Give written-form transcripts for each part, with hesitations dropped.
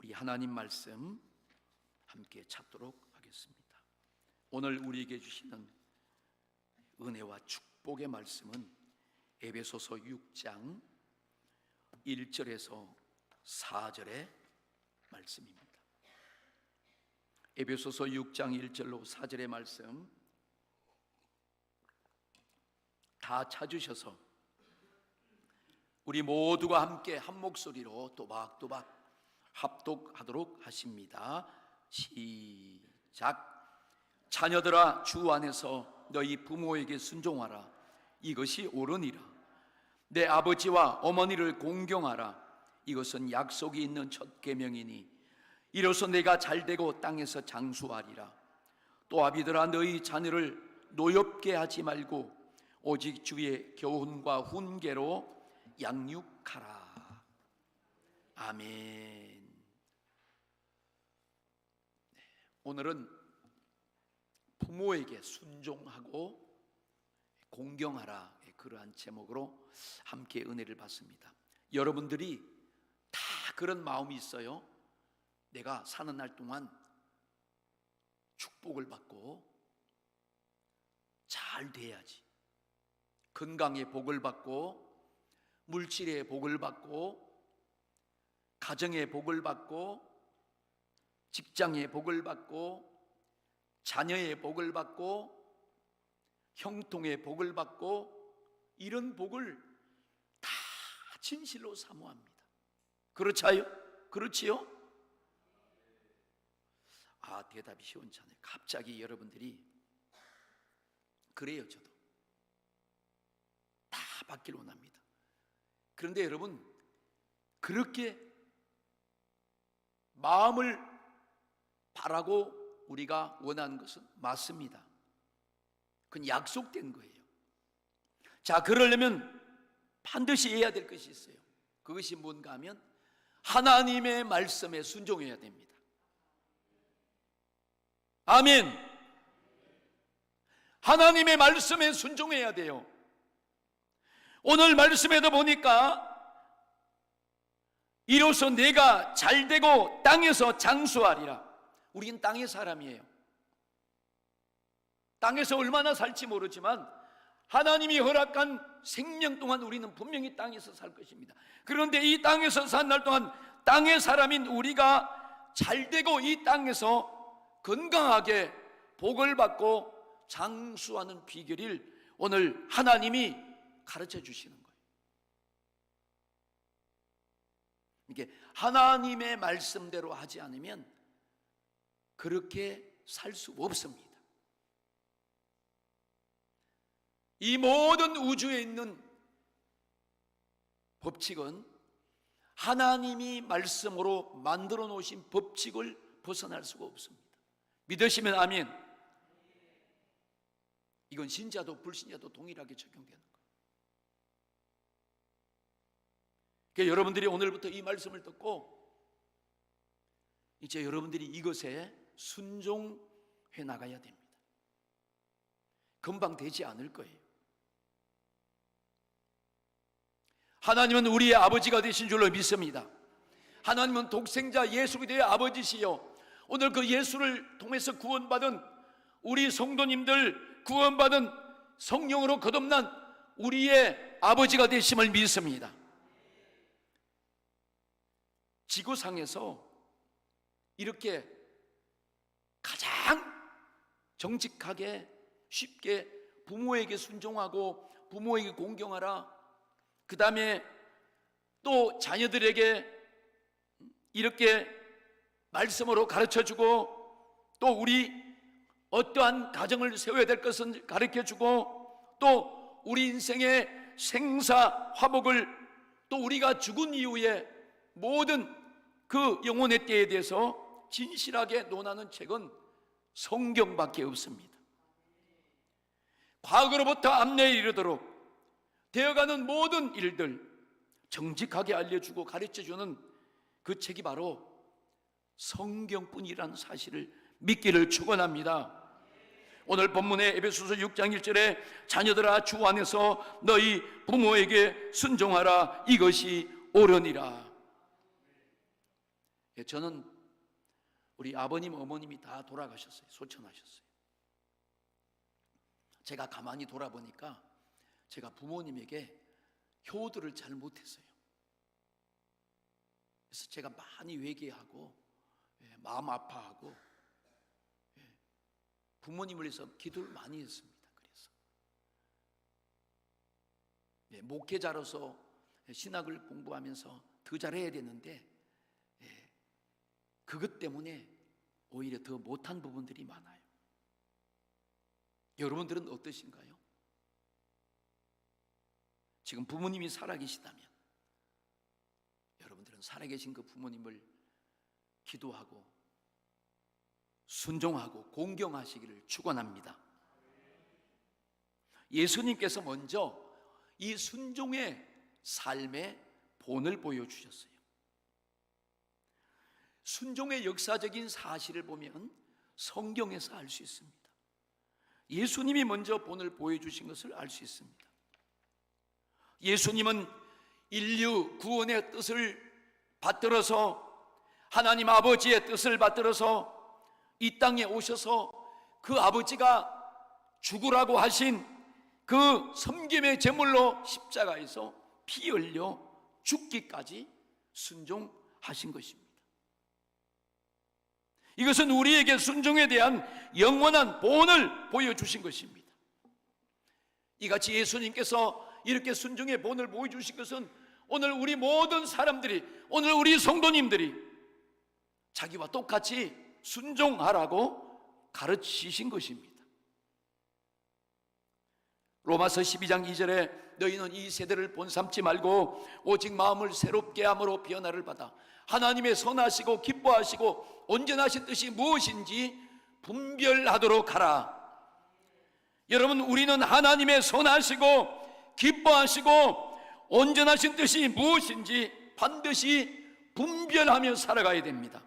우리 하나님 말씀 함께 찾도록 하겠습니다. 오늘 우리에게 주시는 은혜와 축복의 말씀은 에베소서 6장 1절에서 4절의 말씀입니다. 에베소서 6장 1절로 4절의 말씀 다 찾으셔서 우리 모두가 함께 한 목소리로 또박또박 합독하도록 하십니다. 시작. 자녀들아, 주 안에서 너희 부모에게 순종하라. 이것이 옳으니라. 내 아버지와 어머니를 공경하라. 이것은 약속이 있는 첫 계명이니 이로써 내가 잘되고 땅에서 장수하리라. 또 아비들아, 너희 자녀를 노엽게 하지 말고 오직 주의 교훈과 훈계로 양육하라. 아멘. 오늘은 부모에게 순종하고 공경하라, 그러한 제목으로 함께 은혜를 받습니다. 여러분들이 다 그런 마음이 있어요. 내가 사는 날 동안 축복을 받고 잘 돼야지. 건강의 복을 받고, 물질의 복을 받고, 가정의 복을 받고, 직장의 복을 받고, 자녀의 복을 받고, 형통의 복을 받고, 이런 복을 다 진실로 사모합니다. 그렇지요? 대답이 시원찮아요. 갑자기 여러분들이 그래요. 저도 다 받길 원합니다. 그런데 여러분, 그렇게 마음을 바라고 우리가 원하는 것은 맞습니다. 그건 약속된 거예요. 자, 그러려면 반드시 해야 될 것이 있어요. 그것이 뭔가 하면 하나님의 말씀에 순종해야 됩니다. 아멘. 하나님의 말씀에 순종해야 돼요. 오늘 말씀에도 보니까 이로써 내가 잘되고 땅에서 장수하리라. 우린 땅의 사람이에요. 땅에서 얼마나 살지 모르지만 하나님이 허락한 생명 동안 우리는 분명히 땅에서 살 것입니다. 그런데 이 땅에서 산 날 동안 땅의 사람인 우리가 잘되고 이 땅에서 건강하게 복을 받고 장수하는 비결을 오늘 하나님이 가르쳐 주시는 거예요. 이게 하나님의 말씀대로 하지 않으면 그렇게 살 수 없습니다. 이 모든 우주에 있는 법칙은 하나님이 말씀으로 만들어 놓으신 법칙을 벗어날 수가 없습니다. 믿으시면 아멘. 이건 신자도 불신자도 동일하게 적용되는 거예요. 그러니까 여러분들이 오늘부터 이 말씀을 듣고 이제 여러분들이 이것에 순종해 나가야 됩니다. 금방 되지 않을 거예요. 하나님은 우리의 아버지가 되신 줄로 믿습니다. 하나님은 독생자 예수 그리스도의 아버지시요, 오늘 그 예수를 통해서 구원받은 우리 성도님들, 구원받은 성령으로 거듭난 우리의 아버지가 되심을 믿습니다. 지구상에서 이렇게 가장 정직하게 쉽게 부모에게 순종하고 부모에게 공경하라, 그 다음에 또 자녀들에게 이렇게 말씀으로 가르쳐주고, 또 우리 어떠한 가정을 세워야 될 것은 가르쳐주고, 또 우리 인생의 생사화복을, 또 우리가 죽은 이후에 모든 그 영혼의 때에 대해서 진실하게 논하는 책은 성경밖에 없습니다. 과거로부터 앞내에 이르도록 되어가는 모든 일들 정직하게 알려주고 가르쳐주는 그 책이 바로 성경뿐이라는 사실을 믿기를 축원합니다. 오늘 본문의 에베소서 6장 1절에 자녀들아, 주 안에서 너희 부모에게 순종하라. 이것이 옳으니라. 저는 우리 아버님, 어머님이 다 돌아가셨어요. 소천하셨어요. 제가 가만히 돌아보니까 제가 부모님에게 효도를 잘 못했어요. 그래서 제가 많이 회개하고 마음 아파하고 부모님을 위해서 기도를 많이 했습니다. 그래서 목회자로서 신학을 공부하면서 더 잘해야 되는데 그것 때문에 오히려 더 못한 부분들이 많아요. 여러분들은 어떠신가요? 지금 부모님이 살아계시다면 여러분들은 살아계신 그 부모님을 기도하고 순종하고 공경하시기를 축원합니다. 예수님께서 먼저 이 순종의 삶의 본을 보여주셨어요. 순종의 역사적인 사실을 보면 성경에서 알 수 있습니다. 예수님이 먼저 본을 보여주신 것을 알 수 있습니다. 예수님은 인류 구원의 뜻을 받들어서 하나님 아버지의 뜻을 받들어서 이 땅에 오셔서 그 아버지가 죽으라고 하신 그 섬김의 제물로 십자가에서 피 흘려 죽기까지 순종하신 것입니다. 이것은 우리에게 순종에 대한 영원한 본을 보여주신 것입니다. 이같이 예수님께서 이렇게 순종의 본을 보여주신 것은 오늘 우리 모든 사람들이, 오늘 우리 성도님들이 자기와 똑같이 순종하라고 가르치신 것입니다. 로마서 12장 2절에 너희는 이 세대를 본삼지 말고 오직 마음을 새롭게 함으로 변화를 받아 하나님의 선하시고 기뻐하시고 온전하신 뜻이 무엇인지 분별하도록 하라. 여러분, 우리는 하나님의 선하시고 기뻐하시고 온전하신 뜻이 무엇인지 반드시 분별하며 살아가야 됩니다.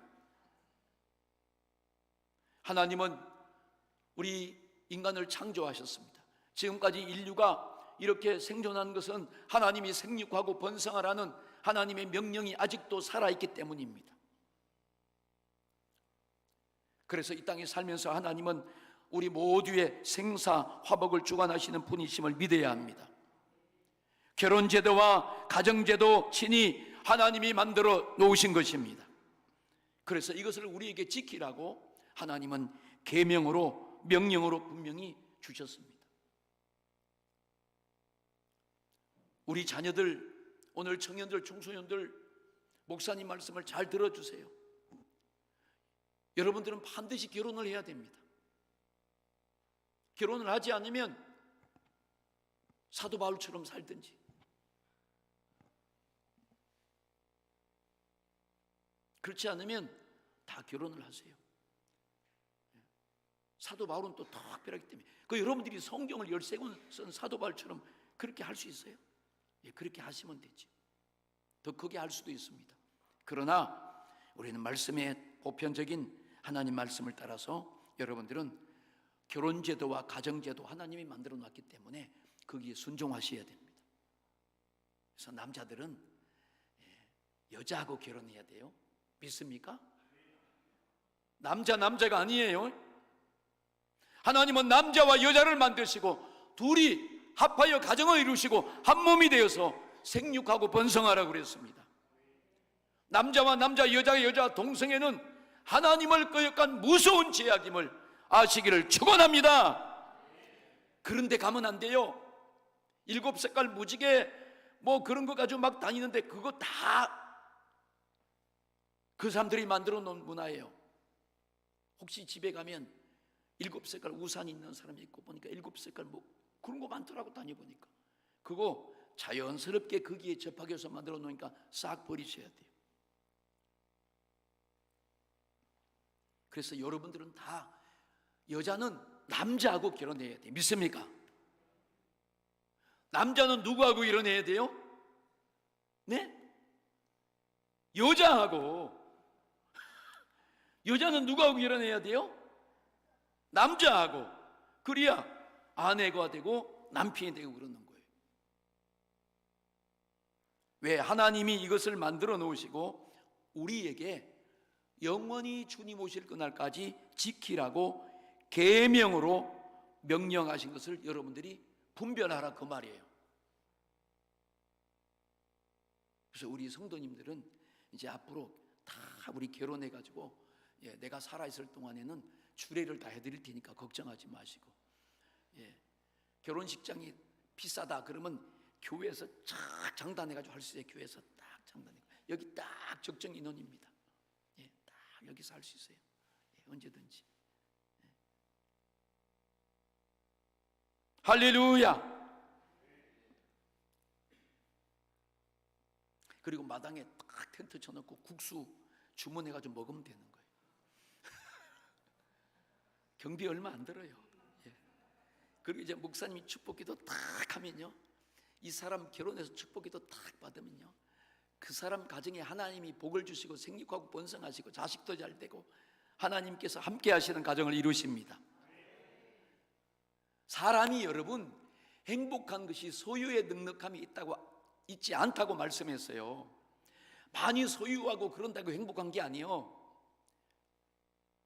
하나님은 우리 인간을 창조하셨습니다. 지금까지 인류가 이렇게 생존한 것은 하나님이 생육하고 번성하라는 하나님의 명령이 아직도 살아있기 때문입니다. 그래서 이 땅에 살면서 하나님은 우리 모두의 생사 화복을 주관하시는 분이심을 믿어야 합니다. 결혼제도와 가정제도 친히 하나님이 만들어 놓으신 것입니다. 그래서 이것을 우리에게 지키라고 하나님은 계명으로, 명령으로 분명히 주셨습니다. 우리 자녀들, 오늘 청년들, 청소년들, 목사님 말씀을 잘 들어주세요. 여러분들은 반드시 결혼을 해야 됩니다. 결혼을 하지 않으면 사도 바울처럼 살든지, 그렇지 않으면 다 결혼을 하세요. 사도 바울은 또 특별하기 때문에 여러분들이 성경을 13권 쓴 사도 바울처럼 그렇게 할 수 있어요? 그렇게 하시면 되죠. 더 크게 할 수도 있습니다. 그러나 우리는 말씀의 보편적인 하나님 말씀을 따라서 여러분들은 결혼제도와 가정제도 하나님이 만들어 놨기 때문에 거기에 순종하셔야 됩니다. 그래서 남자들은 여자하고 결혼해야 돼요. 믿습니까? 남자가 아니에요. 하나님은 남자와 여자를 만드시고 둘이 합하여 가정을 이루시고 한 몸이 되어서 생육하고 번성하라고 그랬습니다. 남자와 남자, 여자와 여자 동성애는 하나님을 거역한 무서운 죄악임을 아시기를 축원합니다. 그런데 가면 안 돼요. 7색깔 무지개 뭐 그런 거 가지고 막 다니는데 그거 다 그 사람들이 만들어 놓은 문화예요. 혹시 집에 가면 7색깔 우산 있는 사람이 있고 보니까 7색깔 뭐 그런 거 많더라고. 다녀보니까 그거 자연스럽게 거기에 접하게 해서 만들어 놓으니까 싹 버리셔야 돼요. 그래서 여러분들은 다 여자는 남자하고 결혼해야 돼요. 믿습니까? 남자는 누구하고 결혼해야 돼요? 네? 여자하고. 여자는 누구하고 결혼해야 돼요? 남자하고. 그래야 아내가 되고 남편이 되고 그러는 거예요. 왜? 하나님이 이것을 만들어 놓으시고 우리에게 영원히 주님 오실 그날까지 지키라고 계명으로 명령하신 것을 여러분들이 분별하라, 그 말이에요. 그래서 우리 성도님들은 이제 앞으로 다 우리 결혼해가지고 내가 살아있을 동안에는 주례를 다 해드릴 테니까 걱정하지 마시고, 결혼식장이 비싸다 그러면 교회에서 쫙 장단해가지고 할 수 있어요. 교회에서 딱 장단해, 여기 딱 적정 인원입니다. 딱 여기서 할 수 있어요. 언제든지. 할렐루야. 그리고 마당에 딱 텐트 쳐놓고 국수 주문해가지고 먹으면 되는 거예요. 경비 얼마 안 들어요. 그리고 이제 목사님이 축복기도 딱 하면요, 이 사람 결혼해서 축복기도 딱 받으면요, 그 사람 가정에 하나님이 복을 주시고 생육하고 번성하시고 자식도 잘 되고 하나님께서 함께 하시는 가정을 이루십니다. 사람이, 여러분, 행복한 것이 소유에 넉넉함이 있지 않다고 말씀했어요. 많이 소유하고 그런다고 행복한 게 아니에요.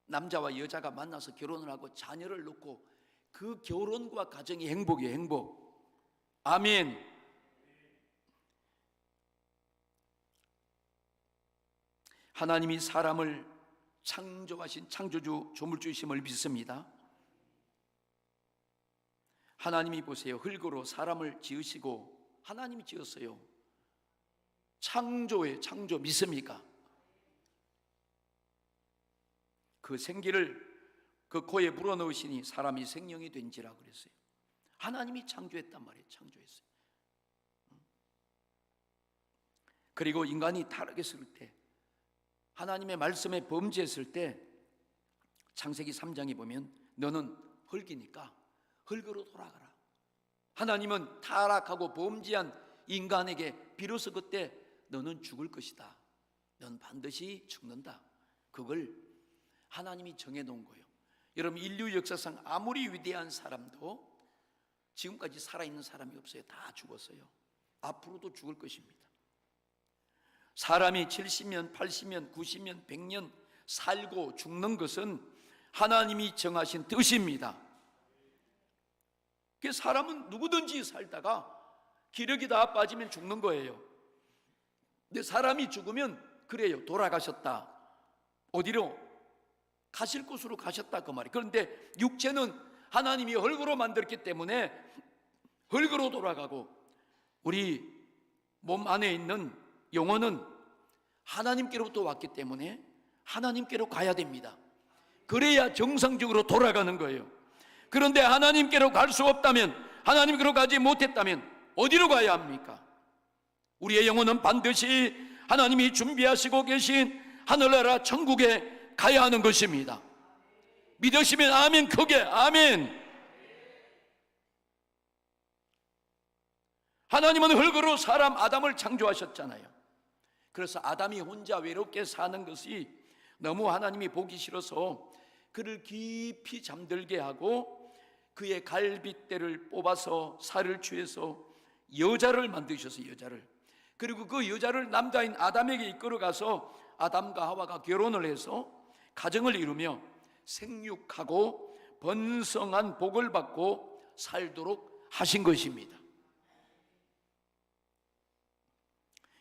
남자와 여자가 만나서 결혼을 하고 자녀를 놓고 그 결혼과 가정이 행복이에요. 행복. 아멘. 하나님이 사람을 창조하신 창조주 조물주이심을 믿습니다. 하나님이 보세요, 흙으로 사람을 지으시고, 하나님이 지었어요. 창조의 창조 믿습니까? 그 생기를 그 코에 불어넣으시니 사람이 생명이 된지라 그랬어요. 하나님이 창조했단 말이에요. 창조했어요. 그리고 인간이 타락했을 때, 하나님의 말씀에 범죄했을 때, 창세기 3장에 보면 너는 흙이니까 흙으로 돌아가라. 하나님은 타락하고 범죄한 인간에게 비로소 그때 너는 죽을 것이다, 넌 반드시 죽는다, 그걸 하나님이 정해놓은 거예요. 여러분, 인류 역사상 아무리 위대한 사람도 지금까지 살아있는 사람이 없어요. 다 죽었어요. 앞으로도 죽을 것입니다. 사람이 70년, 80년, 90년, 100년 살고 죽는 것은 하나님이 정하신 뜻입니다. 사람은 누구든지 살다가 기력이 다 빠지면 죽는 거예요. 근데 사람이 죽으면 그래요, 돌아가셨다, 어디로? 가실 곳으로 가셨다, 그 말이에요. 그런데 육체는 하나님이 흙으로 만들었기 때문에 흙으로 돌아가고, 우리 몸 안에 있는 영혼은 하나님께로부터 왔기 때문에 하나님께로 가야 됩니다. 그래야 정상적으로 돌아가는 거예요. 그런데 하나님께로 갈 수 없다면, 하나님께로 가지 못했다면 어디로 가야 합니까? 우리의 영혼은 반드시 하나님이 준비하시고 계신 하늘나라 천국에 가야 하는 것입니다. 믿으시면 아멘, 크게 아멘. 하나님은 흙으로 사람 아담을 창조하셨잖아요. 그래서 아담이 혼자 외롭게 사는 것이 너무 하나님이 보기 싫어서 그를 깊이 잠들게 하고 그의 갈빗대를 뽑아서 살을 취해서 여자를 만드셔서, 여자를, 그리고 그 여자를 남자인 아담에게 이끌어가서 아담과 하와가 결혼을 해서 가정을 이루며 생육하고 번성한 복을 받고 살도록 하신 것입니다.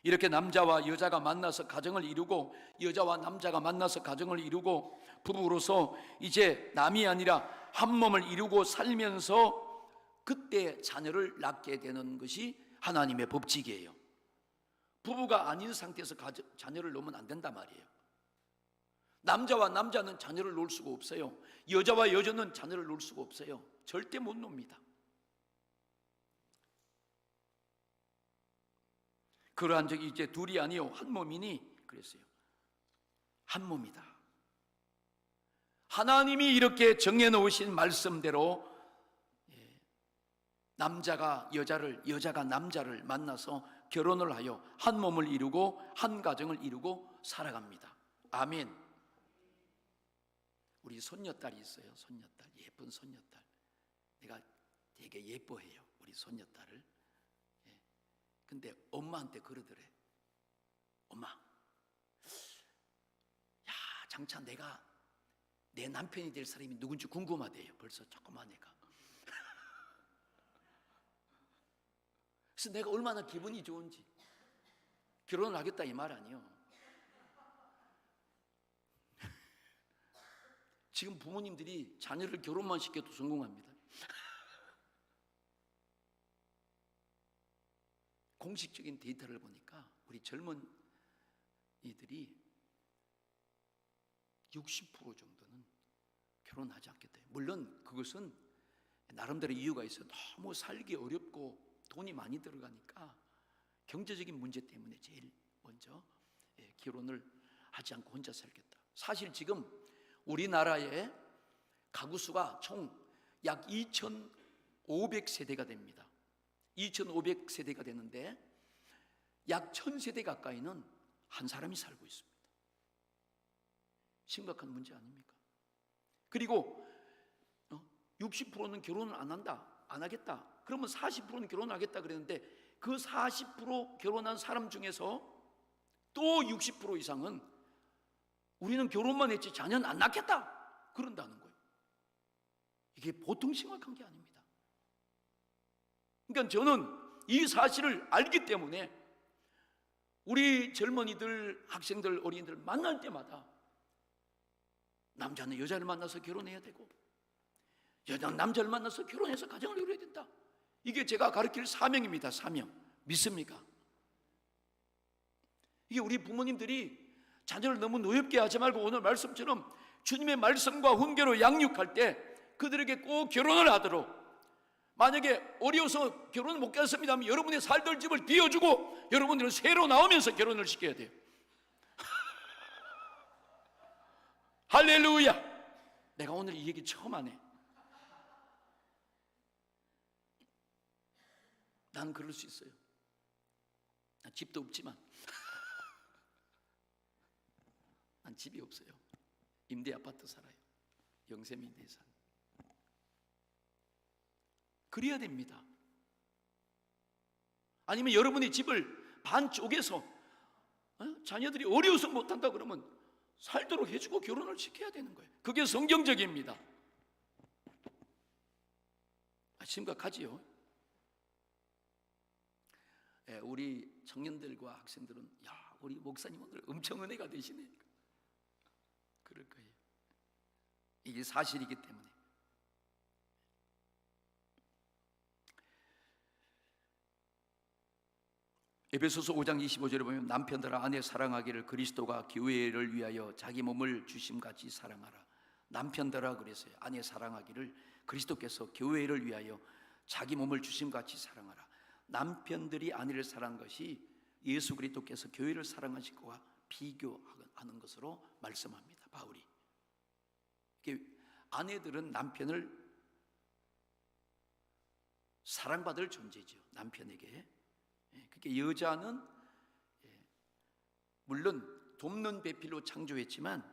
이렇게 남자와 여자가 만나서 가정을 이루고, 여자와 남자가 만나서 가정을 이루고 부부로서 이제 남이 아니라 한 몸을 이루고 살면서 그때 자녀를 낳게 되는 것이 하나님의 법칙이에요. 부부가 아닌 상태에서 자녀를 놓으면 안 된단 말이에요. 남자와 남자는 자녀를 놓을 수가 없어요. 여자와 여자는 자녀를 놓을 수가 없어요. 절대 못 놉니다. 그러한 적이 이제 둘이 아니요 한 몸이니 그랬어요. 한 몸이다. 하나님이 이렇게 정해놓으신 말씀대로 남자가 여자를, 여자가 남자를 만나서 결혼을 하여 한 몸을 이루고 한 가정을 이루고 살아갑니다. 아멘. 우리 손녀딸이 있어요. 손녀딸, 예쁜 손녀딸. 내가 되게 예뻐해요, 우리 손녀딸을. 근데 엄마한테 그러더래. 엄마, 야, 장차 내 남편이 될 사람이 누군지 궁금하대요. 벌써 조그만 애가. 그래서 내가 얼마나 기분이 좋은지. 결혼을 하겠다 이 말 아니요. 지금 부모님들이 자녀를 결혼만 시켜도 성공합니다. 공식적인 데이터를 보니까 우리 젊은 이들이 60% 정도는 결혼하지 않겠다. 물론 그것은 나름대로 이유가 있어요. 너무 살기 어렵고 돈이 많이 들어가니까 경제적인 문제 때문에 제일 먼저 결혼을 하지 않고 혼자 살겠다. 사실 지금 우리나라의 가구 수가 총 약 2,500세대가 됩니다. 2,500세대가 되는데 약 1,000세대 가까이는 한 사람이 살고 있습니다. 심각한 문제 아닙니까? 그리고 60%는 결혼을 안 하겠다. 그러면 40%는 결혼하겠다 그랬는데 그 40% 결혼한 사람 중에서 또 60% 이상은 우리는 결혼만 했지 자녀는 안 낳겠다 그런다는 거예요. 이게 보통 심각한 게 아닙니다. 그러니까 저는 이 사실을 알기 때문에 우리 젊은이들, 학생들, 어린이들 만날 때마다 남자는 여자를 만나서 결혼해야 되고 여자는 남자를 만나서 결혼해서 가정을 이루어야 된다. 이게 제가 가르칠 사명입니다. 사명. 믿습니까? 이게 우리 부모님들이 자녀를 너무 노엽게 하지 말고 오늘 말씀처럼 주님의 말씀과 훈계로 양육할 때 그들에게 꼭 결혼을 하도록, 만약에 어려워서 결혼을 못 하겠습니다 하면 여러분의 살던 집을 비워주고 여러분들은 새로 나오면서 결혼을 시켜야 돼요. 할렐루야. 내가 오늘 이 얘기 처음 하네. 난 그럴 수 있어요. 난 집도 없지만 난 집이 없어요. 임대 아파트 살아요. 영세민대에 산. 그래야 됩니다. 아니면 여러분이 집을 반 쪼개서 자녀들이 어려워서 못한다 그러면 살도록 해주고 결혼을 시켜야 되는 거예요. 그게 성경적입니다. 심각하지요. 우리 청년들과 학생들은 야, 우리 목사님 오늘 엄청 은혜가 되시네. 그럴 거예요. 이게 사실이기 때문에. 에베소서 5장 25절에 보면 남편들아 아내 사랑하기를 그리스도가 교회를 위하여 자기 몸을 주심같이 사랑하라. 남편들아 그랬어요. 아내 사랑하기를 그리스도께서 교회를 위하여 자기 몸을 주심같이 사랑하라. 남편들이 아내를 사랑한 것이 예수 그리스도께서 교회를 사랑하신 것과 비교하는 것으로 말씀합니다. 바울이. 아내들은 남편을 사랑받을 존재죠. 남편에게. 그렇게 여자는 물론 돕는 배필로 창조했지만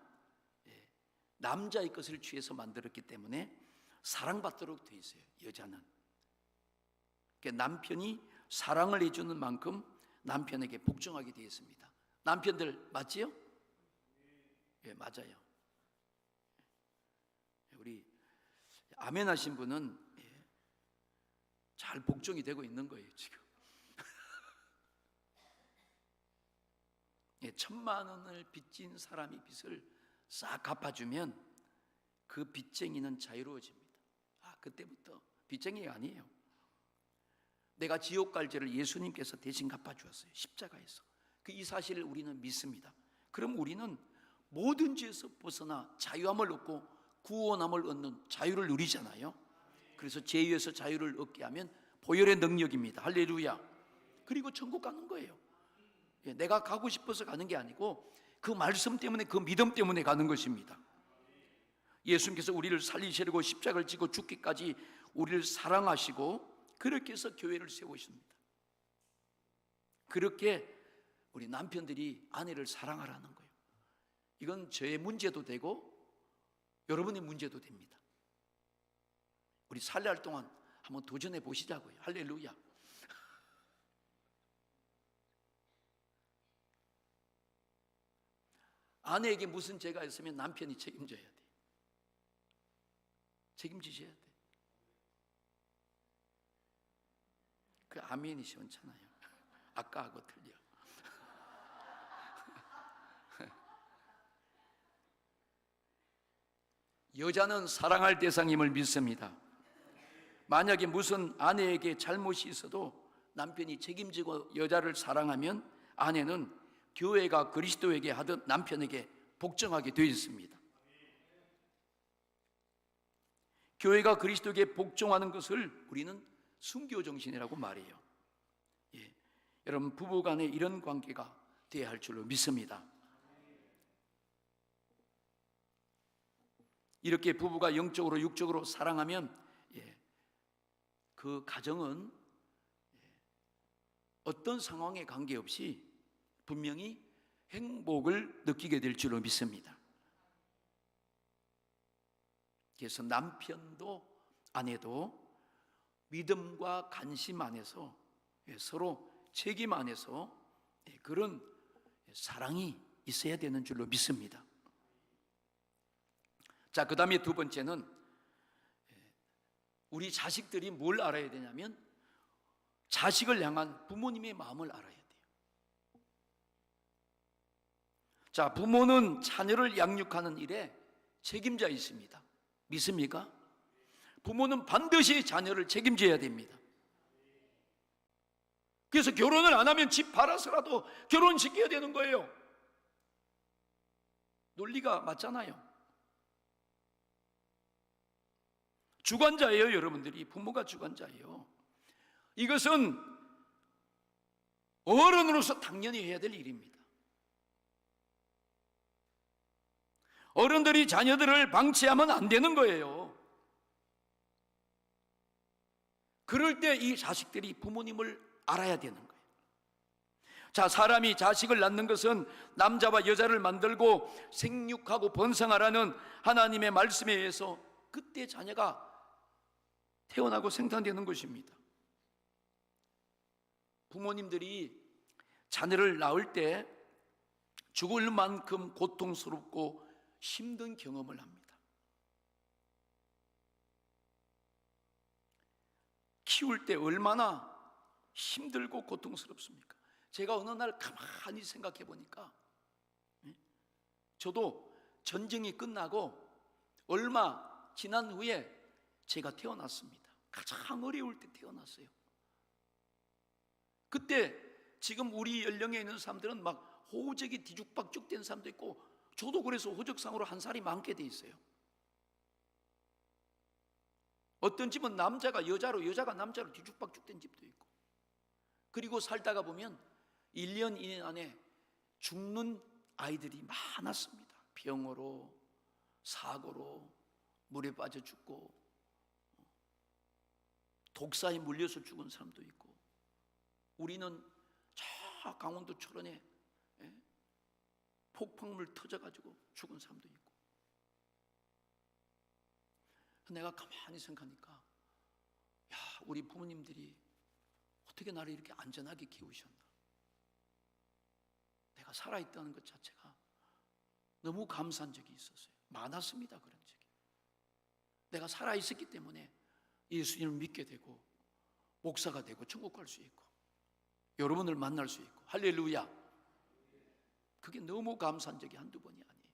남자의 것을 취해서 만들었기 때문에 사랑받도록 되어 있어요. 여자는. 그러니까 남편이 사랑을 해주는 만큼 남편에게 복종하게 되어 있습니다. 남편들 맞지요? 예, 맞아요. 우리 아멘 하신 분은 잘 복종이 되고 있는 거예요 지금. 1,000만 원을 빚진 사람이 빚을 싹 갚아주면 그 빚쟁이는 자유로워집니다. 그때부터 빚쟁이가 아니에요. 내가 지옥 갈 죄를 예수님께서 대신 갚아주었어요. 십자가에서. 이 사실을 우리는 믿습니다. 그럼 우리는 모든 죄에서 벗어나 자유함을 얻고 구원함을 얻는 자유를 누리잖아요. 그래서 죄에서 자유를 얻게 하면 보혈의 능력입니다. 할렐루야. 그리고 천국 가는 거예요. 내가 가고 싶어서 가는 게 아니고 그 말씀 때문에, 그 믿음 때문에 가는 것입니다. 예수님께서 우리를 살리시려고 십자가를 지고 죽기까지 우리를 사랑하시고 그렇게 해서 교회를 세우십니다. 그렇게 우리 남편들이 아내를 사랑하라는 거예요. 이건 저의 문제도 되고 여러분의 문제도 됩니다. 우리 살려할 동안 한번 도전해 보시자고요. 할렐루야. 아내에게 무슨 죄가 있으면 남편이 책임져야 돼. 책임지셔야 돼. 그 아멘이 시원찮아요. 아까하고 틀려. 여자는 사랑할 대상임을 믿습니다. 만약에 무슨 아내에게 잘못이 있어도 남편이 책임지고 여자를 사랑하면 아내는 교회가 그리스도에게 하듯 남편에게 복종하게 되어 있습니다. 교회가 그리스도에게 복종하는 것을 우리는 순교 정신이라고 말해요. 예. 여러분, 부부 간에 이런 관계가 되어야 할 줄로 믿습니다. 이렇게 부부가 영적으로 육적으로 사랑하면 그 가정은 어떤 상황에 관계없이 분명히 행복을 느끼게 될 줄로 믿습니다. 그래서 남편도 아내도 믿음과 관심 안에서 서로 책임 안에서 그런 사랑이 있어야 되는 줄로 믿습니다. 자, 그 다음에 두 번째는 우리 자식들이 뭘 알아야 되냐면 자식을 향한 부모님의 마음을 알아야 돼요. 자, 부모는 자녀를 양육하는 일에 책임져 있습니다. 믿습니까? 부모는 반드시 자녀를 책임져야 됩니다. 그래서 결혼을 안 하면 집 팔아서라도 결혼시켜야 되는 거예요. 논리가 맞잖아요. 주관자예요, 여러분들이. 부모가 주관자예요. 이것은 어른으로서 당연히 해야 될 일입니다. 어른들이 자녀들을 방치하면 안 되는 거예요. 그럴 때 이 자식들이 부모님을 알아야 되는 거예요. 자, 사람이 자식을 낳는 것은 남자와 여자를 만들고 생육하고 번성하라는 하나님의 말씀에 의해서 그때 자녀가 태어나고 생산되는 것입니다. 부모님들이 자녀를 낳을 때 죽을 만큼 고통스럽고 힘든 경험을 합니다. 키울 때 얼마나 힘들고 고통스럽습니까? 제가 어느 날 가만히 생각해 보니까 저도 전쟁이 끝나고 얼마 지난 후에 제가 태어났습니다. 가장 어려울 때 태어났어요. 그때 지금 우리 연령에 있는 사람들은 막 호적이 뒤죽박죽 된 사람도 있고, 저도 그래서 호적상으로 한 살이 많게 돼 있어요. 어떤 집은 남자가 여자로, 여자가 남자로 뒤죽박죽 된 집도 있고, 그리고 살다가 보면 1년, 2년 안에 죽는 아이들이 많았습니다. 병으로, 사고로, 물에 빠져 죽고, 독사에 물려서 죽은 사람도 있고, 우리는 저 강원도 철원에 폭풍물 터져가지고 죽은 사람도 있고. 내가 가만히 생각하니까, 야, 우리 부모님들이 어떻게 나를 이렇게 안전하게 키우셨나. 내가 살아있다는 것 자체가 너무 감사한 적이 있었어요. 많았습니다, 그런 적이. 내가 살아있었기 때문에 예수님을 믿게 되고 목사가 되고 천국 갈 수 있고 여러분을 만날 수 있고, 할렐루야. 그게 너무 감사한 적이 한두 번이 아니에요.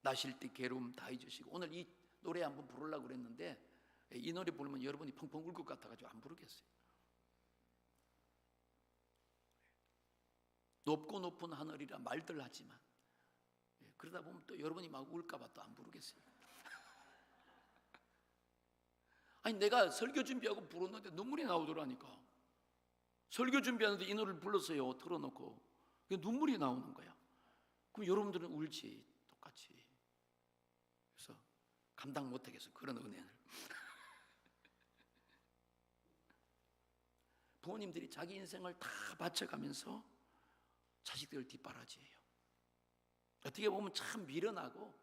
나실 때 괴로움 다 잊으시고, 오늘 이 노래 한번 부르려고 그랬는데 이 노래 부르면 여러분이 펑펑 울 것 같아가지고 안 부르겠어요. 높고 높은 하늘이라 말들 하지만, 그러다 보면 또 여러분이 막 울까봐 또 안 부르겠어요. 아니, 내가 설교 준비하고 부르는데 눈물이 나오더라니까. 설교 준비하는데 이 노래를 불렀어요. 틀어놓고. 눈물이 나오는 거야. 그럼 여러분들은 울지, 똑같이. 그래서 감당 못하겠어, 그런 은혜를. 부모님들이 자기 인생을 다 바쳐가면서 자식들을 뒷바라지해요. 어떻게 보면 참 미련하고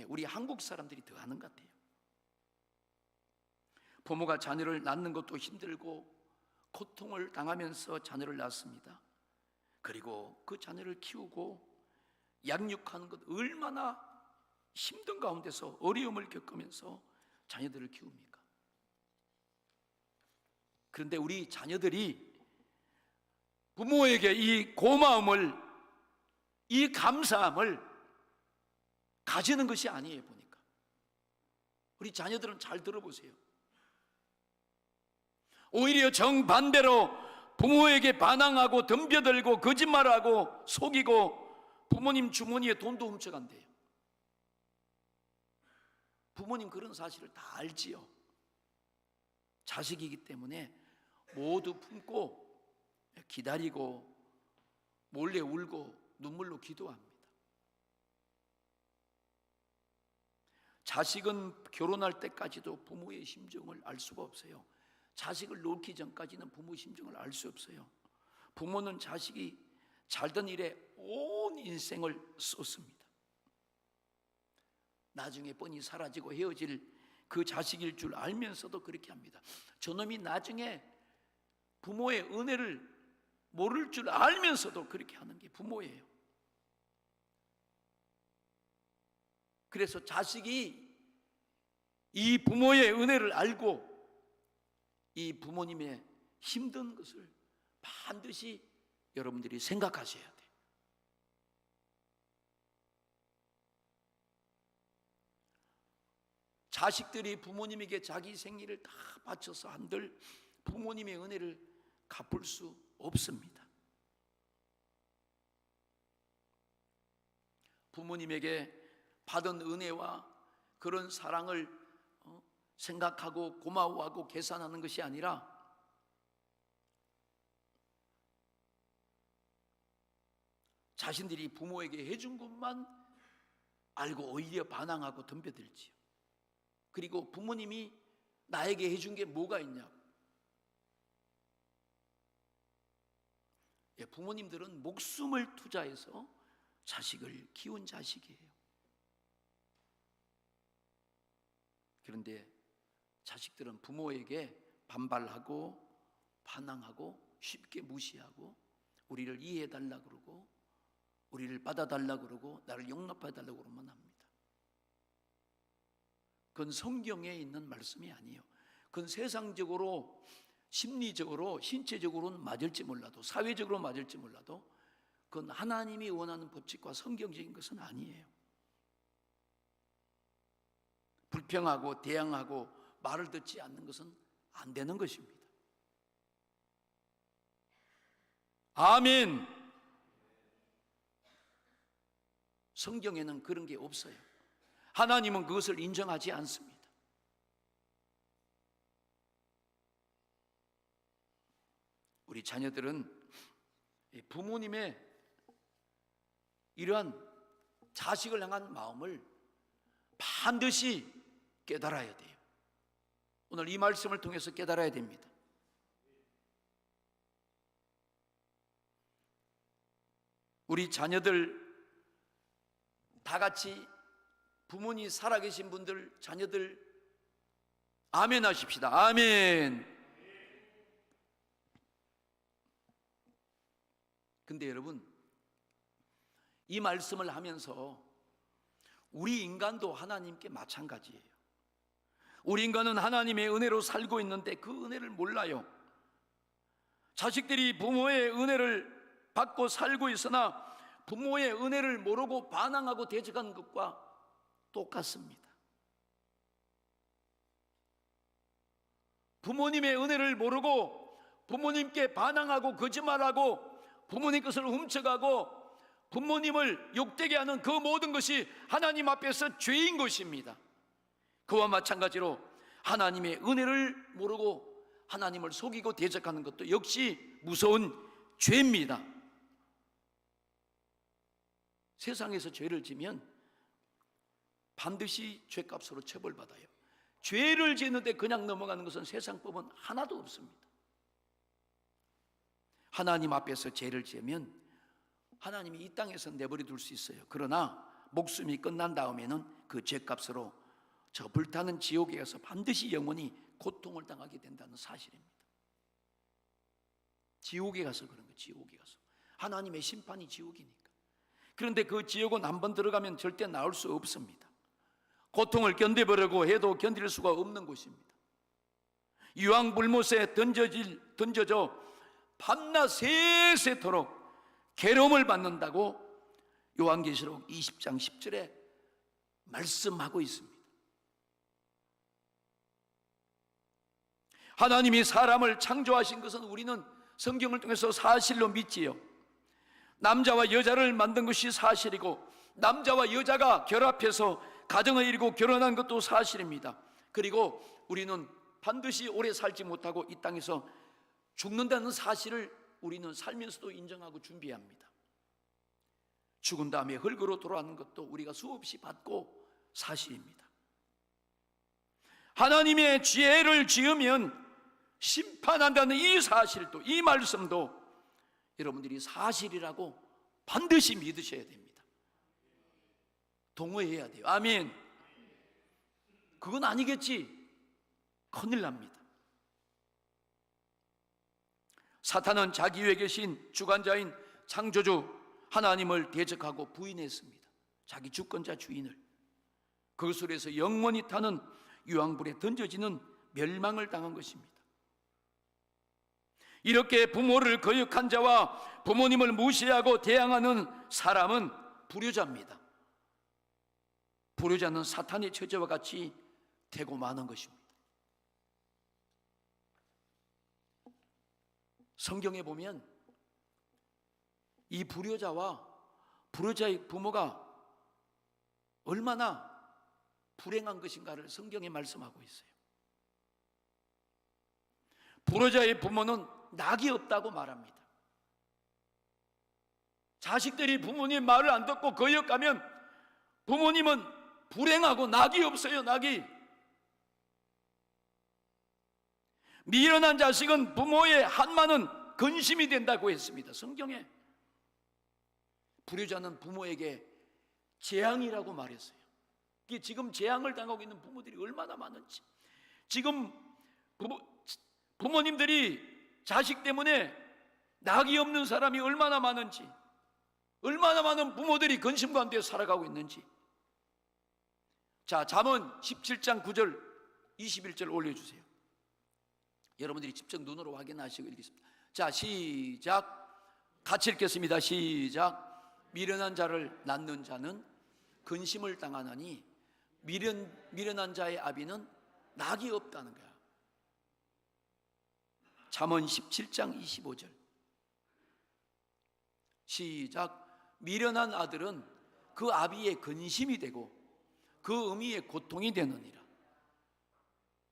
우리 한국 사람들이 더 하는 것 같아요. 부모가 자녀를 낳는 것도 힘들고 고통을 당하면서 자녀를 낳습니다. 그리고 그 자녀를 키우고 양육하는 것 얼마나 힘든 가운데서 어려움을 겪으면서 자녀들을 키웁니까? 그런데 우리 자녀들이 부모에게 이 고마움을, 이 감사함을 가지는 것이 아니에요. 보니까 우리 자녀들은 잘 들어보세요. 오히려 정반대로 부모에게 반항하고 덤벼들고 거짓말하고 속이고 부모님 주머니에 돈도 훔쳐간대요. 부모님 그런 사실을 다 알지요. 자식이기 때문에 모두 품고 기다리고 몰래 울고 눈물로 기도합니다. 자식은 결혼할 때까지도 부모의 심정을 알 수가 없어요. 자식을 놓기 전까지는 부모 심정을 알 수 없어요. 부모는 자식이 잘된 일에 온 인생을 쏟습니다. 나중에 뻔히 사라지고 헤어질 그 자식일 줄 알면서도 그렇게 합니다. 저놈이 나중에 부모의 은혜를 모를 줄 알면서도 그렇게 하는 게 부모예요. 그래서 자식이 이 부모의 은혜를 알고 이 부모님의 힘든 것을 반드시 여러분들이 생각하셔야 돼요. 자식들이 부모님에게 자기 생일을 다 바쳐서 한들 부모님의 은혜를 갚을 수 없습니다. 부모님에게 받은 은혜와 그런 사랑을 생각하고 고마워하고 계산하는 것이 아니라 자신들이 부모에게 해준 것만 알고 오히려 반항하고 덤벼들지요. 그리고 부모님이 나에게 해준 게 뭐가 있냐고. 부모님들은 목숨을 투자해서 자식을 키운 자식이에요. 그런데 자식들은 부모에게 반발하고 반항하고 쉽게 무시하고 우리를 이해해달라고 그러고 우리를 받아달라고 그러고 나를 용납해달라고 그러면 합니다. 그건 성경에 있는 말씀이 아니에요. 그건 세상적으로 심리적으로 신체적으로는 맞을지 몰라도 사회적으로 맞을지 몰라도 그건 하나님이 원하는 법칙과 성경적인 것은 아니에요. 불평하고 대항하고 말을 듣지 않는 것은 안 되는 것입니다. 아멘. 성경에는 그런 게 없어요. 하나님은 그것을 인정하지 않습니다. 우리 자녀들은 부모님의 이러한 자식을 향한 마음을 반드시 깨달아야 돼요. 오늘 이 말씀을 통해서 깨달아야 됩니다. 우리 자녀들 다 같이 부모님 살아계신 분들 자녀들 아멘 하십시다. 아멘. 근데 여러분 이 말씀을 하면서 우리 인간도 하나님께 마찬가지예요. 우리 인간은 하나님의 은혜로 살고 있는데 그 은혜를 몰라요. 자식들이 부모의 은혜를 받고 살고 있으나 부모의 은혜를 모르고 반항하고 대적하는 것과 똑같습니다. 부모님의 은혜를 모르고 부모님께 반항하고 거짓말하고 부모님 것을 훔쳐가고 부모님을 욕되게 하는 그 모든 것이 하나님 앞에서 죄인 것입니다. 그와 마찬가지로 하나님의 은혜를 모르고 하나님을 속이고 대적하는 것도 역시 무서운 죄입니다. 세상에서 죄를 지면 반드시 죄값으로 처벌받아요. 죄를 지는데 그냥 넘어가는 것은 세상법은 하나도 없습니다. 하나님 앞에서 죄를 지으면 하나님이 이 땅에서 내버려 둘 수 있어요. 그러나 목숨이 끝난 다음에는 그 죄값으로 저 불타는 지옥에 가서 반드시 영원히 고통을 당하게 된다는 사실입니다. 지옥에 가서 그런 거예요. 지옥에 가서. 하나님의 심판이 지옥이니까. 그런데 그 지옥은 한번 들어가면 절대 나올 수 없습니다. 고통을 견뎌보려고 해도 견딜 수가 없는 곳입니다. 유황불못에 던져져 밤낮 세세토록 괴로움을 받는다고 요한계시록 20장 10절에 말씀하고 있습니다. 하나님이 사람을 창조하신 것은 우리는 성경을 통해서 사실로 믿지요. 남자와 여자를 만든 것이 사실이고, 남자와 여자가 결합해서 가정을 이루고 결혼한 것도 사실입니다. 그리고 우리는 반드시 오래 살지 못하고 이 땅에서 죽는다는 사실을 우리는 살면서도 인정하고 준비합니다. 죽은 다음에 흙으로 돌아가는 것도 우리가 수없이 받고 사실입니다. 하나님의 죄를 지으면 심판한다는 이 사실도, 이 말씀도 여러분들이 사실이라고 반드시 믿으셔야 됩니다. 동의해야 돼요. 아멘. 그건 아니겠지, 큰일 납니다. 사탄은 자기 위에 계신 주관자인 창조주 하나님을 대적하고 부인했습니다. 자기 주권자 주인을. 그것으로 해서 영원히 타는 유황불에 던져지는 멸망을 당한 것입니다. 이렇게 부모를 거역한 자와 부모님을 무시하고 대항하는 사람은 불효자입니다. 불효자는 사탄의 처제와 같이 되고 마는 것입니다. 성경에 보면 이 불효자와 불효자의 부모가 얼마나 불행한 것인가를 성경에 말씀하고 있어요. 불효자의 부모는 낙이 없다고 말합니다. 자식들이 부모님 말을 안 듣고 거역하면 부모님은 불행하고 낙이 없어요. 낙이. 미련한 자식은 부모의 한마는 근심이 된다고 했습니다. 성경에. 불효자는 부모에게 재앙이라고 말했어요. 지금 재앙을 당하고 있는 부모들이 얼마나 많은지, 지금 부모님들이 자식 때문에 낙이 없는 사람이 얼마나 많은지, 얼마나 많은 부모들이 근심 가운데 살아가고 있는지. 자, 잠언 17장 9절 21절 올려주세요. 여러분들이 직접 눈으로 확인하시고 읽겠습니다. 자, 시작. 같이 읽겠습니다. 시작. 미련한 자를 낳는 자는 근심을 당하나니 미련한 자의 아비는 낙이 없다는 거야. 잠언 17장 25절. 시작. 미련한 아들은 그 아비의 근심이 되고 그 어미의 고통이 되느니라.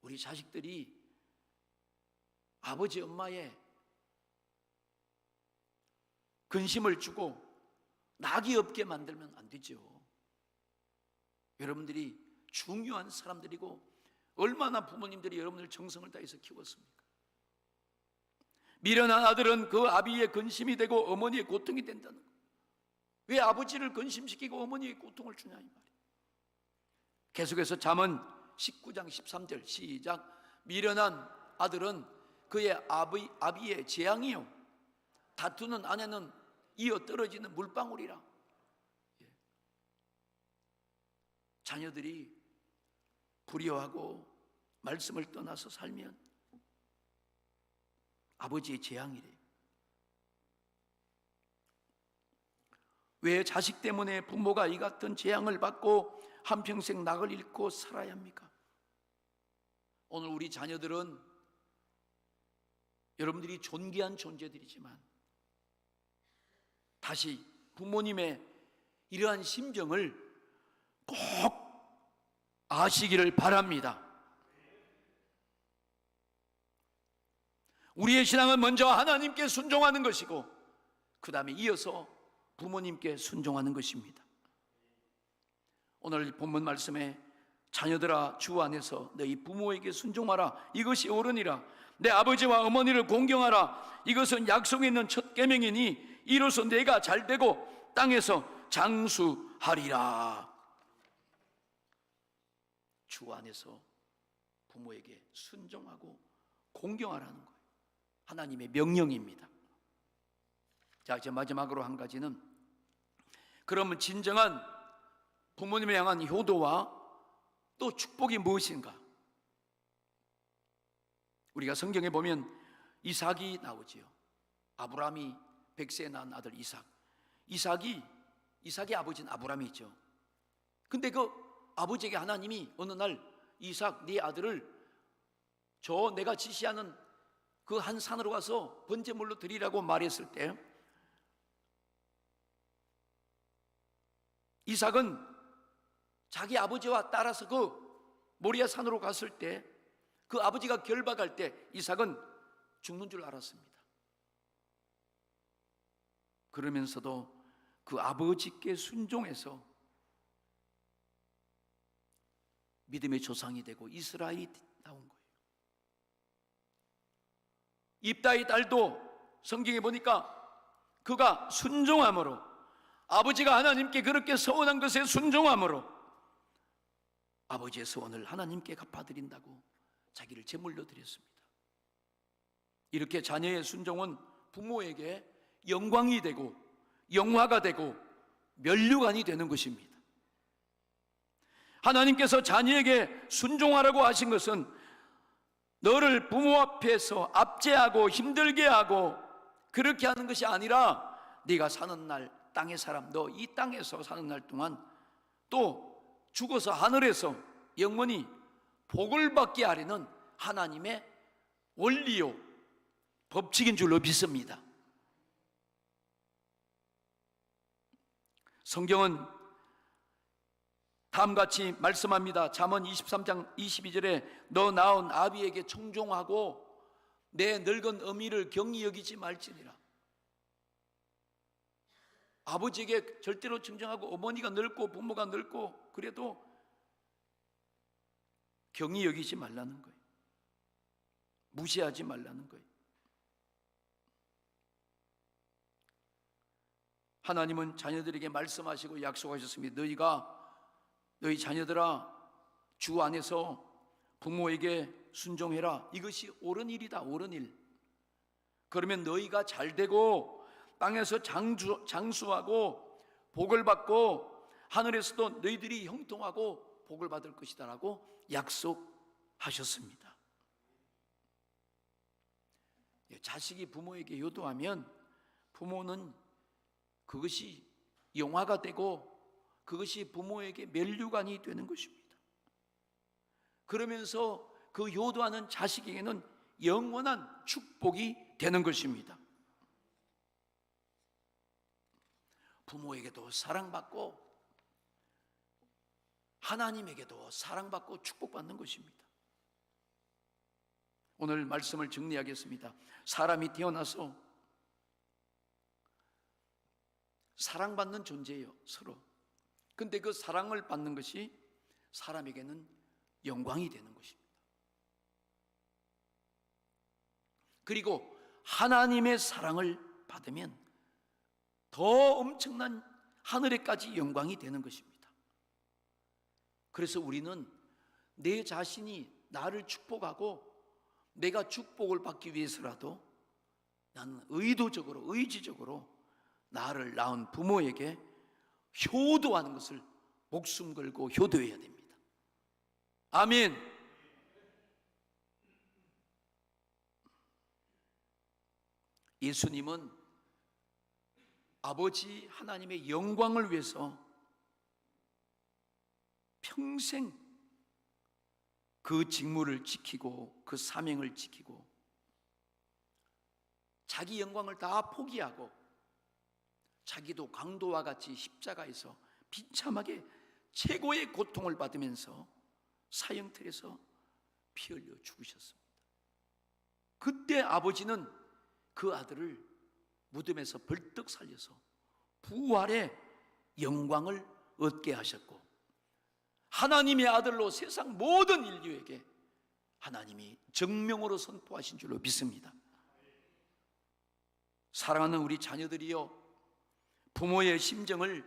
우리 자식들이 아버지 엄마의 근심을 주고 낙이 없게 만들면 안 되죠. 여러분들이 중요한 사람들이고 얼마나 부모님들이 여러분들 정성을 다해서 키웠습니까? 미련한 아들은 그 아비의 근심이 되고 어머니의 고통이 된다는 거. 왜 아버지를 근심시키고 어머니의 고통을 주냐 이 말이에요. 계속해서 잠언 19장 13절 시작. 미련한 아들은 그의 아비의 재앙이요 다투는 아내는 이어 떨어지는 물방울이라. 자녀들이 불의하고 말씀을 떠나서 살면 아버지의 재앙이래요. 왜 자식 때문에 부모가 이 같은 재앙을 받고 한평생 낙을 잃고 살아야 합니까? 오늘 우리 자녀들은 여러분들이 존귀한 존재들이지만 다시 부모님의 이러한 심정을 꼭 아시기를 바랍니다. 우리의 신앙은 먼저 하나님께 순종하는 것이고 그 다음에 이어서 부모님께 순종하는 것입니다. 오늘 본문 말씀에 자녀들아 주 안에서 너희 부모에게 순종하라 이것이 옳으니라. 내 아버지와 어머니를 공경하라 이것은 약속에 있는 첫 계명이니 이로써 내가 잘되고 땅에서 장수하리라. 주 안에서 부모에게 순종하고 공경하라는 거예요. 하나님의 명령입니다. 자, 이제 마지막으로 한 가지는, 그러면 진정한 부모님을 향한 효도와 또 축복이 무엇인가? 우리가 성경에 보면 이삭이 나오지요. 아브라함이 100세에 낳은 아들 이삭. 이삭의 아버지는 아브라함이죠. 근데 그 아버지에게 하나님이 어느 날 이삭, 네 아들을 저 내가 지시하는 그 한 산으로 가서 번제물로 드리라고 말했을 때, 이삭은 자기 아버지와 따라서 그 모리아 산으로 갔을 때, 그 아버지가 결박할 때 이삭은 죽는 줄 알았습니다. 그러면서도 그 아버지께 순종해서 믿음의 조상이 되고 이스라엘이 나온 거예요. 입다의 딸도 성경에 보니까 그가 순종함으로, 아버지가 하나님께 그렇게 서원한 것에 순종함으로 아버지의 서원을 하나님께 갚아드린다고 자기를 제물로 드렸습니다. 이렇게 자녀의 순종은 부모에게 영광이 되고 영화가 되고 면류관이 되는 것입니다. 하나님께서 자녀에게 순종하라고 하신 것은 너를 부모 앞에서 압제하고 힘들게 하고 그렇게 하는 것이 아니라, 네가 사는 날, 땅의 사람, 너 이 땅에서 사는 날 동안 또 죽어서 하늘에서 영원히 복을 받게 하려는 하나님의 원리요 법칙인 줄로 믿습니다. 성경은 다음같이 말씀합니다. 잠언 23장 22절에 너 낳은 아비에게 청종하고 내 늙은 어미를 경히 여기지 말지니라. 아버지에게 절대로 청종하고 어머니가 늙고 부모가 늙고 그래도 경히 여기지 말라는 거예요. 무시하지 말라는 거예요. 하나님은 자녀들에게 말씀하시고 약속하셨습니다. 너희 자녀들아, 주 안에서 부모에게 순종해라. 이것이 옳은 일이다. 옳은 일. 그러면 너희가 잘 되고 땅에서 장수하고 복을 받고 하늘에서도 너희들이 형통하고 복을 받을 것이다 라고 약속하셨습니다. 자식이 부모에게 효도하면 부모는 그것이 영화가 되고 그것이 부모에게 면류관이 되는 것입니다. 그러면서 그 효도하는 자식에게는 영원한 축복이 되는 것입니다. 부모에게도 사랑받고 하나님에게도 사랑받고 축복받는 것입니다. 오늘 말씀을 정리하겠습니다. 사람이 태어나서 사랑받는 존재예요, 서로. 근데 그 사랑을 받는 것이 사람에게는 영광이 되는 것입니다. 그리고 하나님의 사랑을 받으면 더 엄청난 하늘에까지 영광이 되는 것입니다. 그래서 우리는 내 자신이 나를 축복하고 내가 축복을 받기 위해서라도 나는 의도적으로, 의지적으로 나를 낳은 부모에게 효도하는 것을 목숨 걸고 효도해야 됩니다. 아멘. 예수님은 아버지 하나님의 영광을 위해서 평생 그 직무를 지키고 그 사명을 지키고 자기 영광을 다 포기하고 자기도 강도와 같이 십자가에서 비참하게 최고의 고통을 받으면서 사형틀에서 피 흘려 죽으셨습니다. 그때 아버지는 그 아들을 무덤에서 벌떡 살려서 부활의 영광을 얻게 하셨고 하나님의 아들로 세상 모든 인류에게 하나님이 정명으로 선포하신 줄로 믿습니다. 사랑하는 우리 자녀들이여, 부모의 심정을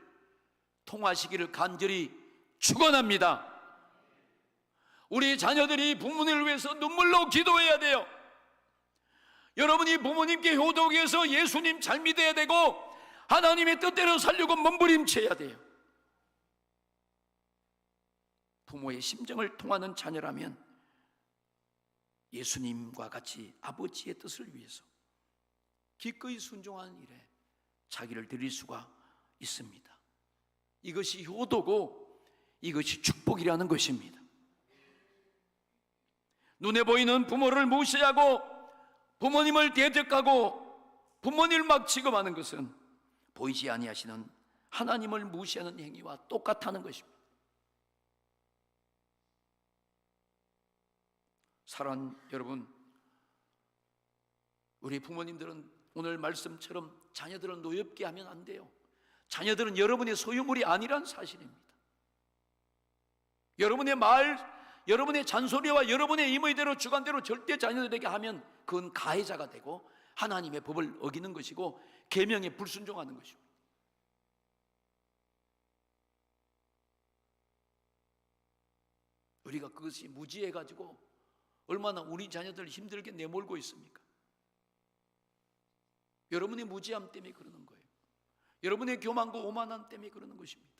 통하시기를 간절히 축원합니다. 우리 자녀들이 부모님을 위해서 눈물로 기도해야 돼요. 여러분이 부모님께 효도하기 위해서 예수님 잘 믿어야 되고 하나님의 뜻대로 살려고 몸부림쳐야 돼요. 부모의 심정을 통하는 자녀라면 예수님과 같이 아버지의 뜻을 위해서 기꺼이 순종하는 일에 자기를 드릴 수가 있습니다. 이것이 효도고 이것이 축복이라는 것입니다. 눈에 보이는 부모를 무시하고 부모님을 대적하고 부모님을 막 취급하는 것은 보이지 아니하시는 하나님을 무시하는 행위와 똑같다는 것입니다. 사랑하는 여러분, 우리 부모님들은 오늘 말씀처럼 자녀들을 노엽게 하면 안 돼요. 자녀들은 여러분의 소유물이 아니란 사실입니다. 여러분의 말, 여러분의 잔소리와 여러분의 임의대로 주관대로 절대 자녀들에게 하면 그건 가해자가 되고 하나님의 법을 어기는 것이고 계명에 불순종하는 것입니다. 우리가 그것이 무지해가지고 얼마나 우리 자녀들을 힘들게 내몰고 있습니까? 여러분의 무지함 때문에 그러는 거예요. 여러분의 교만과 오만함 때문에 그러는 것입니다.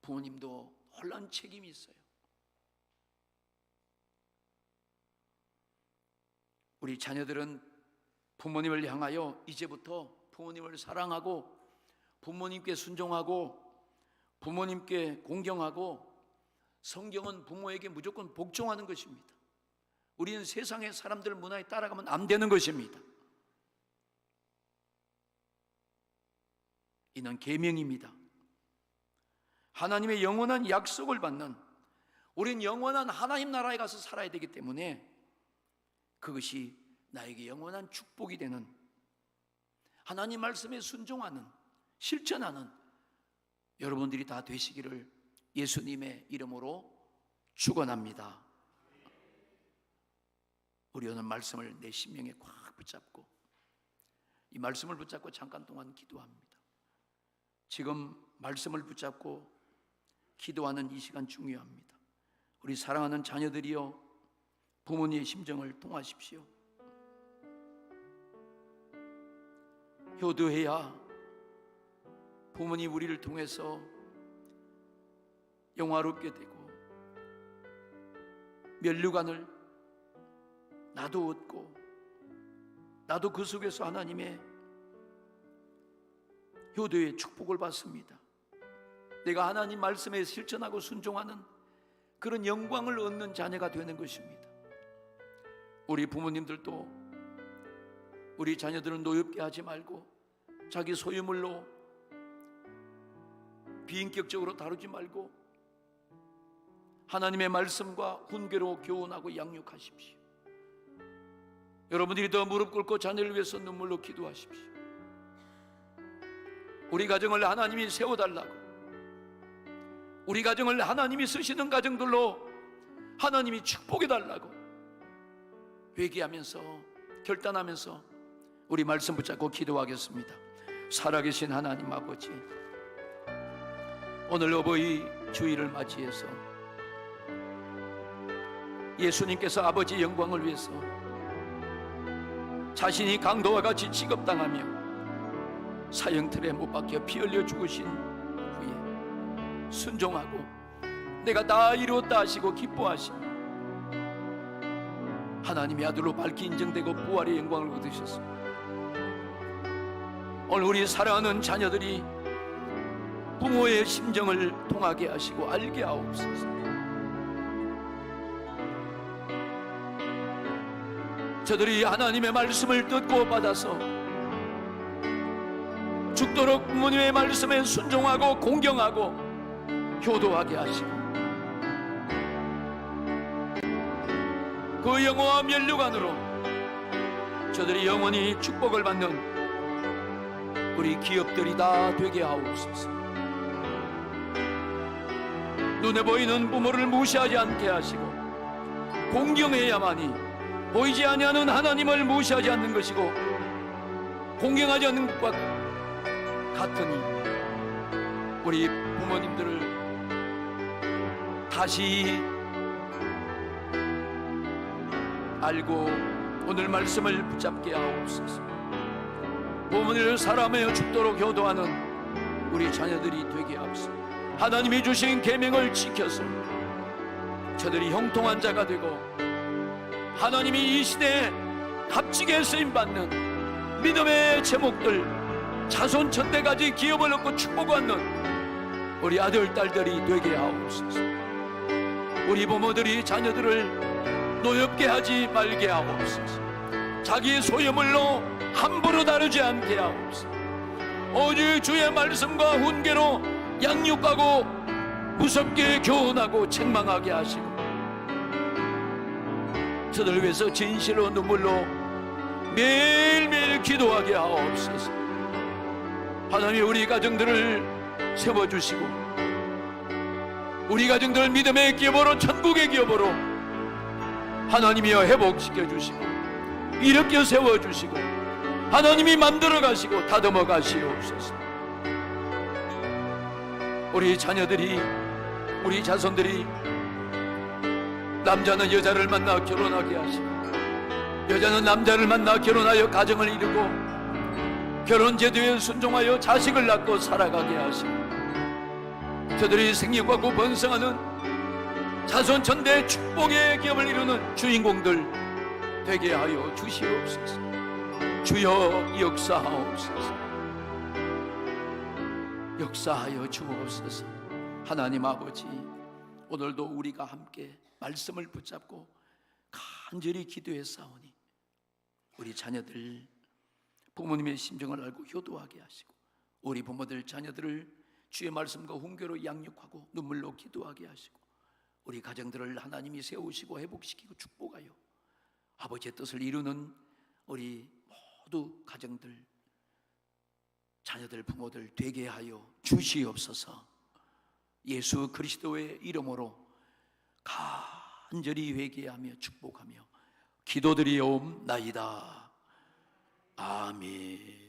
부모님도 혼란 책임이 있어요. 우리 자녀들은 부모님을 향하여 이제부터 부모님을 사랑하고 부모님께 순종하고 부모님께 공경하고 성경은 부모에게 무조건 복종하는 것입니다. 우리는 세상의 사람들 문화에 따라가면 안 되는 것입니다. 이는 계명입니다. 하나님의 영원한 약속을 받는, 우린 영원한 하나님 나라에 가서 살아야 되기 때문에 그것이 나에게 영원한 축복이 되는, 하나님 말씀에 순종하는, 실천하는 여러분들이 다 되시기를 예수님의 이름으로 축원합니다. 우리 오늘 말씀을 내 심령에 꽉 붙잡고 이 말씀을 붙잡고 잠깐 동안 기도합니다. 지금 말씀을 붙잡고 기도하는 이 시간 중요합니다. 우리 사랑하는 자녀들이여, 부모님의 심정을 통하십시오. 효도해야 부모님 우리를 통해서 영화롭게 되고 면류관을 나도 얻고 나도 그 속에서 하나님의 효도의 축복을 받습니다. 내가 하나님 말씀에 실천하고 순종하는 그런 영광을 얻는 자녀가 되는 것입니다. 우리 부모님들도 우리 자녀들은 노엽게 하지 말고 자기 소유물로 비인격적으로 다루지 말고 하나님의 말씀과 훈계로 교훈하고 양육하십시오. 여러분들이 더 무릎 꿇고 자녀를 위해서 눈물로 기도하십시오. 우리 가정을 하나님이 세워달라고, 우리 가정을 하나님이 쓰시는 가정들로 하나님이 축복해달라고 회개하면서 결단하면서 우리 말씀 붙잡고 기도하겠습니다. 살아계신 하나님 아버지, 오늘 어버이 주일을 맞이해서 예수님께서 아버지 영광을 위해서 자신이 강도와 같이 취급당하며 사형틀에 못 박혀 피 흘려 죽으신 후에 순종하고 내가 다 이루었다 하시고 기뻐하시며 하나님의 아들로 밝히 인정되고 부활의 영광을 얻으셨습니다. 오늘 우리 사랑하는 자녀들이 부모의 심정을 통하게 하시고 알게 하옵소서. 저들이 하나님의 말씀을 듣고 받아서 죽도록 부모님의 말씀에 순종하고 공경하고 효도하게 하시고 그 영화와 면류관으로 저들이 영원히 축복을 받는 우리 기업들이 다 되게 하옵소서. 눈에 보이는 부모를 무시하지 않게 하시고 공경해야만이, 보이지 아니하는 하나님을 무시하지 않는 것이고 공경하지 않는 것과 같으니 우리 부모님들을 다시 알고 오늘 말씀을 붙잡게 하옵소서. 부모님을 사랑하며 죽도록 효도하는 우리 자녀들이 되게 하옵소서. 하나님이 주신 계명을 지켜서 저들이 형통한 자가 되고 하나님이 이 시대에 값지게 쓰임받는 믿음의 제목들, 자손 천대까지 기업을 얻고 축복받는 우리 아들 딸들이 되게 하옵소서. 우리 부모들이 자녀들을 노엽게 하지 말게 하옵소서. 자기 소유물로 함부로 다루지 않게 하옵소서. 오직 주의 말씀과 훈계로 양육하고 무섭게 교훈하고 책망하게 하시고 저들을 위해서 진실로 눈물로 매일매일 기도하게 하옵소서. 하나님, 우리 가정들을 세워주시고 우리 가정들을 믿음의 기업으로, 천국의 기업으로 하나님이여 회복시켜 주시고 일으켜 세워주시고 하나님이 만들어 가시고 다듬어 가시옵소서. 우리 자녀들이, 우리 자손들이 남자는 여자를 만나 결혼하게 하시고 여자는 남자를 만나 결혼하여 가정을 이루고 결혼 제도에 순종하여 자식을 낳고 살아가게 하시고 저들이 생육하고 번성하는 자손 천대 축복의 기업을 이루는 주인공들 되게 하여 주시옵소서. 주여 역사하옵소서. 역사하여 주옵소서. 하나님 아버지, 오늘도 우리가 함께 말씀을 붙잡고 간절히 기도했사오니 우리 자녀들 부모님의 심정을 알고 효도하게 하시고 우리 부모들 자녀들을 주의 말씀과 훈계로 양육하고 눈물로 기도하게 하시고 우리 가정들을 하나님이 세우시고 회복시키고 축복하여 아버지의 뜻을 이루는 우리 모두 가정들, 자녀들, 부모들 되게 하여 주시옵소서. 예수 그리스도의 이름으로 간절히 회개하며 축복하며 기도드리옵나이다. 아멘.